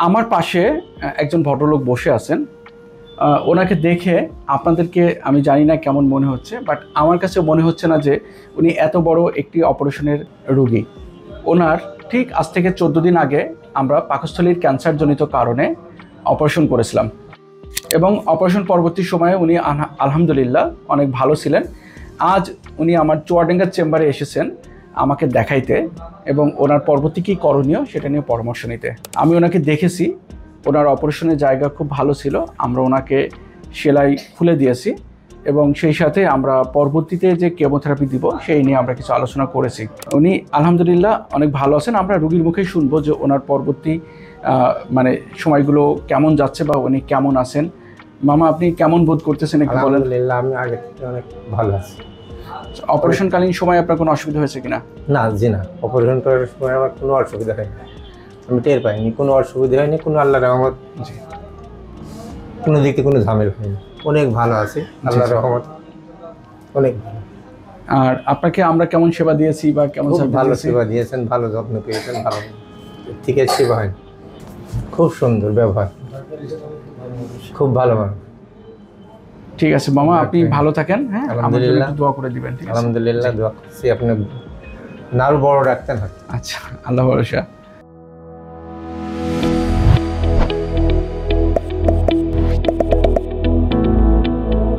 আমার পাশে একজন ভদ্রলোক বসে আছেন। ওনাকে দেখে আপনাদেরকে আমি জানি না কেমন মনে হচ্ছে, বাট আমার কাছে মনে হচ্ছে না যে উনি এত বড় একটি অপারেশনের রোগী। ওনার ঠিক আজ থেকে 14 দিন আগে আমরা পাকস্থলীর ক্যান্সারজনিত কারণে অপারেশন করেছিলাম এবং অপারেশন পরবর্তী সময়ে উনি আলহামদুলিল্লাহ অনেক ভালো ছিলেন। আজ উনি আমার চুয়াডাঙ্গার চেম্বারে এসেছেন আমাকে দেখাইতে এবং ওনার পরবর্তী কী করণীয় সেটা নিয়ে পরামর্শ নিতে। আমি ওনাকে দেখেছি, ওনার অপারেশনের জায়গা খুব ভালো ছিল। আমরা ওনাকে সেলাই খুলে দিয়েছি এবং সেই সাথে আমরা পরবর্তীতে যে কেমোথেরাপি দিব সেই নিয়ে আমরা কিছু আলোচনা করেছি। উনি আলহামদুলিল্লাহ অনেক ভালো আছেন। আমরা রোগীর মুখেই শুনবো যে ওনার পরবর্তী মানে সময়গুলো কেমন যাচ্ছে বা উনি কেমন আছেন। মামা, আপনি কেমন বোধ করতেছেন একটু বলেন। আলহামদুলিল্লাহ আমি আগে থেকে অনেক ভালো আছি। অপারেশনকালীন সময় আপনার কোনো অসুবিধা হয়েছে কিনা? না জি না, অপারেশন করার সময় আমার কোনো অসুবিধা হয়নি, আমি টের পাইনি, কোনো অসুবিধা হয়নি, কোনো আল্লাহর রহমত, কোনো দিক থেকে কোনো ঝামেলা হয়নি, অনেক ভালো আছি আল্লাহর রহমত, অনেক। আর আপনাকে আমরা কেমন সেবা দিয়েছি বা কেমন ভালো সেবা দিয়েছেন, ভালো যত্ন পেয়েছেন, ভালো থেকে সেবা হয়, খুব সুন্দর ব্যবহার, খুব ভালো মানুষ। ঠিক আছে মামা, আপনি ভালো থাকেন। হ্যাঁ, আলহামদুলিল্লাহ, দোয়া করে দিবেন। ঠিক আছে, আলহামদুলিল্লাহ, দোয়া করছি আপনি আরো বড় রাখতেন। আচ্ছা, আল্লাহ ভরসা।